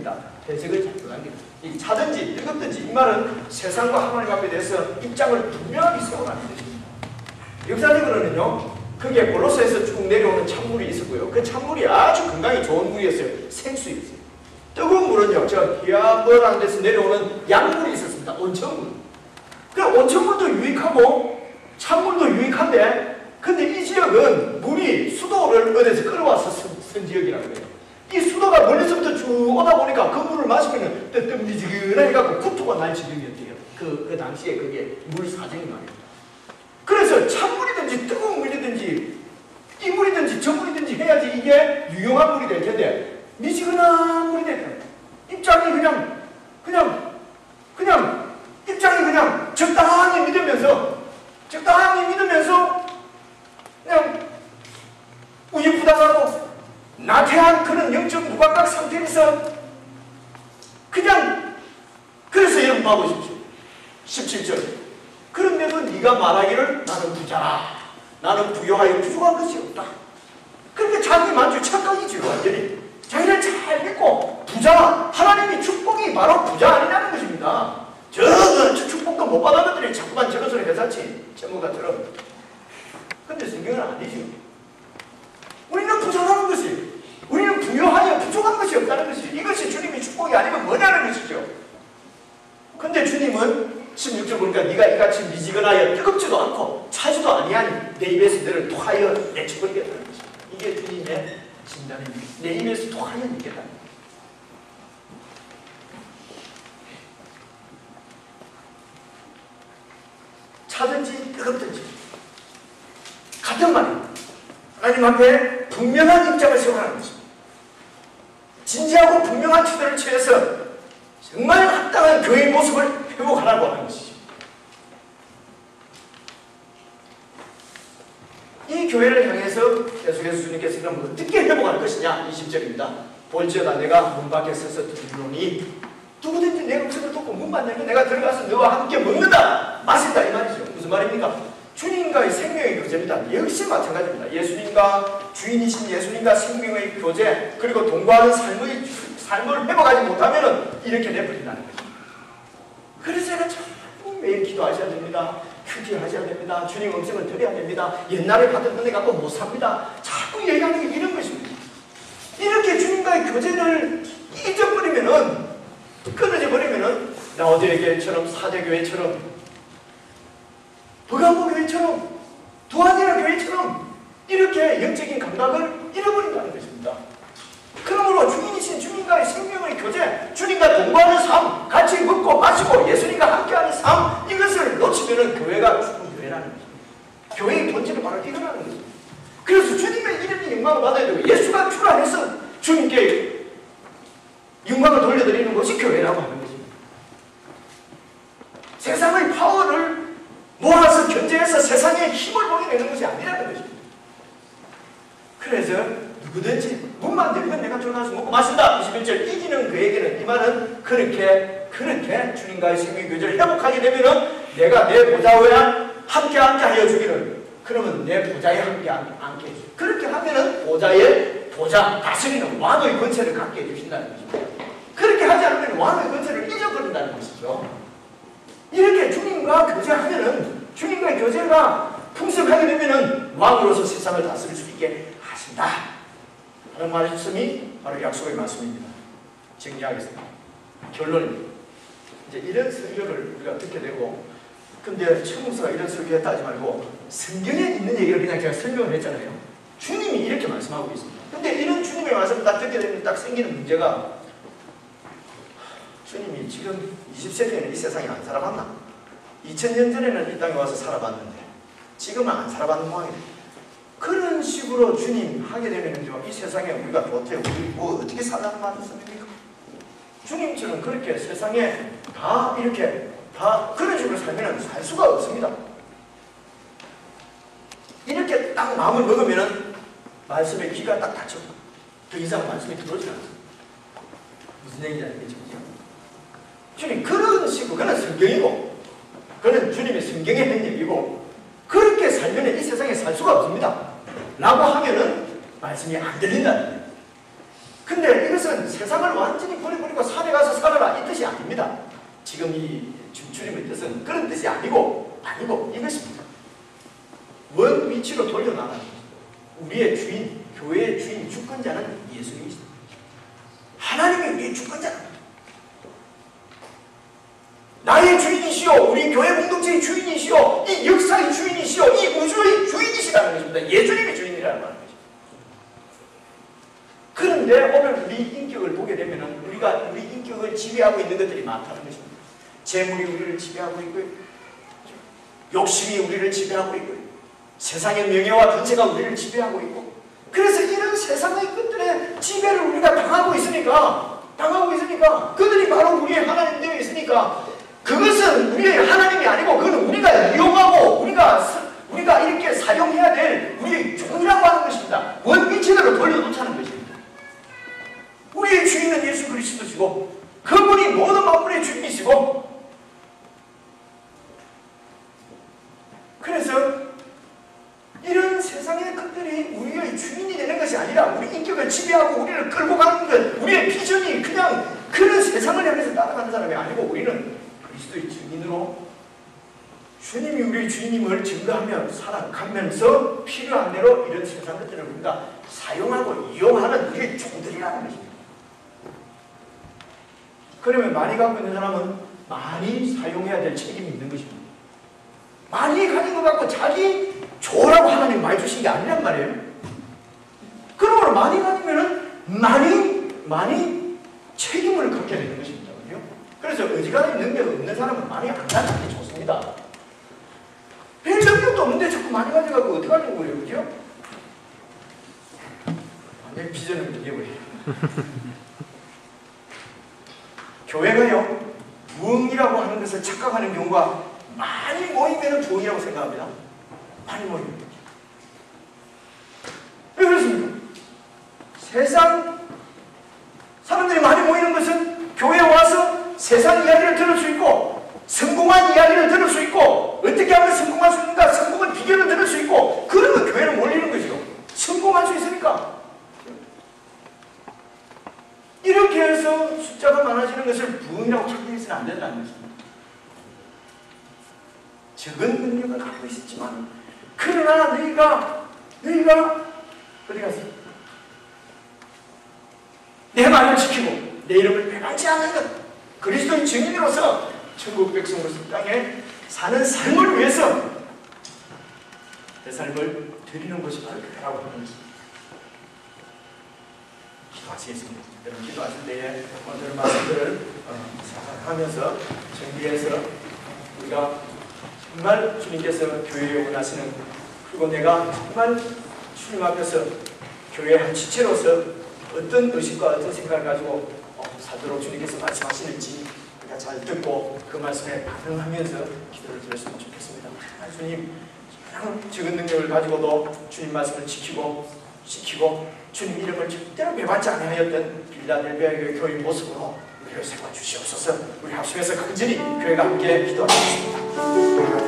됩니다. 해석을 잘 합니다. 이 차든지 뜨겁든지 이 말은 세상과 하나님 앞에 대해서 입장을 분명하게 세워가는 것입니다. 역사적으로는요, 그게 골로새에서 쭉 내려오는 찬물이 있었고요. 그 찬물이 아주 건강에 좋은 물이었어요. 생수였어요. 뜨거운 물은요, 저 희아버라는 데서 내려오는 약물이 있었습니다. 온천물. 그 온천물도 유익하고 찬물도 유익한데, 근데 이 지역은 물이 수도를 어디서 끌어와서 선 지역이라고 해요. 이 수도가 멀리서부터 쭉 오다 보니까 그 물을 마시면 뜨뜻미지근해 해갖고 구토가 날 지경이었대요. 그 당시에 그게 물 사정이 말이에요. 그래서 찬물이든지 뜨거운 물이든지 이 물이든지 저 물이든지 해야지 이게 유용한 물이 될 텐데, 미지근한 물이 될 텐데, 입장이 그냥 입장이 그냥 적당히 믿으면서 그냥 우유부단하고 나태한 그런 영적 무감각 상태에서 그냥, 그래서 여러분 봐보십시오. 17절. 그런데도 네가 말하기를 나는 부자라, 나는 부요하여 부족한 것이 없다. 그러니까 자기 만족 착각이죠. 완전히 자기를 잘 믿고 부자, 하나님이 축복이 바로 부자 아니냐는 것입니다. 저 축복도 못 받은 것들이 자꾸만 저것을 회사치 제목같처럼. 근데 성경은 아니지. 우리는 부자라는 것이, 우리는 부요하여 부족한 것이 없다는 것이, 이것이 주님의 축복이 아니면 뭐냐는 것이죠. 근데 주님은 16절 보니까 네가 이같이 미지근하여 뜨겁지도 않고 차지도 아니하니 내 입에서 너를 토하여 내쳐버리겠다는 것입니다. 이게 주님의 진단입니다. 내 입에서 토하여 내겠다는 것입니다. 차든지 뜨겁든지 같은 말입니다. 하나님 앞에 분명한 입장을 세우라는 것입니다. 진지하고 분명한 태도를 취해서 정말 합당한 교회의 모습을 회복하라고 하는 것이죠. 이 교회를 향해서 계속해서 주님께서 그럼 어떻게 회복할 것이냐, 20절입니다. 볼지어다 내가 문 밖에 서서 두드리노니 누구든지 내 음성을 듣고 문만 열면 내가 들어가서 너와 함께 먹는다, 마신다, 이 말이죠. 무슨 말입니까? 주님과의 생명의 교제입니다. 역시 마찬가지입니다. 예수님과 주인이신 예수님과 생명의 교제, 그리고 동거하는 삶을 회복하지 못하면 이렇게 내버린다는 거죠. 그래서 제가 자꾸 매일 기도하셔야 됩니다. 휴지하셔야 됩니다. 주님 음성을 드려야 됩니다. 옛날에 받은 은혜 갖고 못 삽니다. 자꾸 얘기하는 게 이런 것입니다. 이렇게 주님과의 교제를 잊어버리면은, 끊어져 버리면은 라오디게 교회처럼, 사대교회처럼, 버가모 교회처럼, 두아디라 교회처럼 이렇게 영적인 감각을 잃어버린다는 것입니다. 그러므로 주인이신 주님과의 생명의 교제, 주님과 동거하는 삶, 같이 먹고 마시고 예수님과 함께하는 삶, 이것을 놓치면 교회가 죽은 교회라는 것입니다. 교회의 본질은 바로 이거라는 것입니다. 그래서 주님의 이름이 영광을 받아야 되고 예수가 출환해서 주님께 영광을 돌려드리는 것이 교회라고 하는 것입니다. 세상의 파워를 모아서 견제해서 세상에 힘을 보게 되는 것이 아니라는 것입니다. 그래서 누구든지 문만 열면 내가 들어가서 먹고 마신다. 21절 이기는 그에게는, 이 말은 그렇게 주님과의 생명 교제를 회복하게 되면은 내가 내 보좌 위에 함께 하여 주기를, 그러면 내 보좌에 함께 앉게 해주죠. 그렇게 하면은 보좌 다스리는 왕의 권세를 갖게 해주신다는 것입니다. 그렇게 하지 않으면 왕의 권세를 잊어버린다는 것이죠. 이렇게 주님과 교제하면은, 주님과의 교제가 풍성하게 되면은 왕으로서 세상을 다스릴 수 있게 하신다 하는 말씀이 바로 약속의 말씀입니다. 정리하겠습니다. 결론입니다. 이제 이런 설교를 우리가 듣게 되고, 근데 최목사가 이런 설교했다 하지 말고 성경에 있는 얘기를 그냥 제가 설명을 했잖아요. 주님이 이렇게 말씀하고 있습니다. 근데 이런 주님의 말씀을 딱 듣게 되면 딱 생기는 문제가, 주님이 지금 20세기에는 이 세상에 안 살아봤나? 2000년 전에는 이 땅에 와서 살아봤는데 지금은 안 살아봤는 모양이에요. 그런 식으로 주님 하게 되면요, 이 세상에 우리가 도대체 뭐 어떻게 살라는 말씀입니까? 주님처럼 그렇게 세상에 다 이렇게 다 그런 식으로 살면 살 수가 없습니다. 이렇게 딱 마음을 먹으면은 말씀의 귀가 딱 닫혀. 더 이상 말씀이 들어오지 않습니다. 무슨 얘기인지 알겠죠? 주님 그런 식으로, 그는 성경이고, 그는 주님의 성경의 행역이고, 그렇게 살면 이 세상에 살 수가 없습니다 라고 하면은 말씀이 안 들린다는 거예요. 근데 이것은 세상을 완전히 버려버리고 아닙니다. 지금 이 주님의 뜻은 그런 뜻이 아니고 이것입니다. 원 위치로 돌려나가는 것입니다. 우리의 주인, 교회의 주인, 주권자는 예수님이시다. 하나님이 우리의 주권자입니다. 나의 주인이시오, 우리 교회 공동체의 주인이시오, 이 역사의 주인이시오, 이 우주의 주인이시라는 것입니다. 예수님이 주인이라는 말입니다. 그런데 오늘 우리 인격을 보게 되면 우리가 우리 인격을 지배하고 있는 것들이 많다는 것입니다. 재물이 우리를 지배하고 있고요, 욕심이 우리를 지배하고 있고요, 세상의 명예와 권세가 우리를 지배하고 있고, 그래서 이런 세상의 것들의 지배를 우리가 당하고 있으니까 그들이 바로 우리의 하나님 되어 있으니까 그것은 우리의 하나님이 아니고 그건 우리가 이용하고 우리가 이렇게 사용해야 될 우리의 종이라고 하는 것입니다. 원위치대로 돌려놓자는 것입니다. 우리의 주인은 예수 그리스도시고 그분이 모든 만물의 주인이시고, 그래서 이런 세상의 것들이 우리의 주인이 되는 것이 아니라 우리 인격을 지배하고 우리를 끌고 가는 것, 우리의 비전이 그냥 그런 세상을 향해서 따라가는 사람이 아니고 우리는 그리스도의 주인으로 주님이 우리의 주인임을 증거하며 살아가면서 필요한 대로 이런 세상 것들을 우리가 사용하고 이용하는 우리의 종들이라는 것입니다. 그러면 많이 갖고 있는 사람은 많이 사용해야 될 책임이 있는 것입니다. 많이 가진 것 갖고 자기 좋으라고 하나님 많이 주신 게 아니란 말이에요. 그러므로 많이 가지면은 많이 책임을 갖게 되는 것입니다. 그죠? 그래서 어지간히 능력 없는 사람은 많이 안 가는 게 좋습니다. 별 능력도 없는데 자꾸 많이 가져가고 어떡하려고 그래요. 그죠? 완전히 비전을 이겨버려요. 교회가요, 부흥이라고 하는 것을 착각하는 경우가 많이 모이면 부흥이라고 생각합니다. 많이 모입니다. 왜 그렇습니까? 세상 사람들이 많이 모이는 것은 교회에 와서 세상 이야기를 들을 수 있고, 성공한 이야기를 들을 수 있고, 어떻게 하면 성공할 수 있는가, 성공의 비결을 들을 수 있고, 그러면 교회는 몰리는 거죠. 성공할 수 있으니까. 이렇게 해서 숫자가 많아지는 것을 부흥이라고 착각해서는 안 된다는 것입니다. 적은 능력을 갖고 있었지만, 그러나 너희가 어디 갔어? 내 말을 지키고 내 이름을 배반치 않는 것, 그리스도의 증인으로서 천국 백성으로서 땅에 사는 삶을 위해서 내 삶을 드리는 것이 바로 그라고 하는 것입니다. 기도하시겠습니다. 여러분 기도하실 때에 오늘 말씀들을 생각하면서 정리해서 우리가 정말 주님께서 교회에 원하시는, 그리고 내가 정말 주님 앞에서 교회 한 지체로서 어떤 의식과 어떤 생각을 가지고 살도록 주님께서 말씀하시는지 우리가 잘 듣고 그 말씀에 반응하면서 기도를 드렸으면 좋겠습니다. 주님, 그냥 적은 능력을 가지고도 주님 말씀을 지키고 주님 이름을 절대로 배반지 아니하였던 빌라델비아 교회 모습으로 우리를 세워 주시옵소서. 우리 합심해서 간절히 교회가 함께 기도하겠습니다.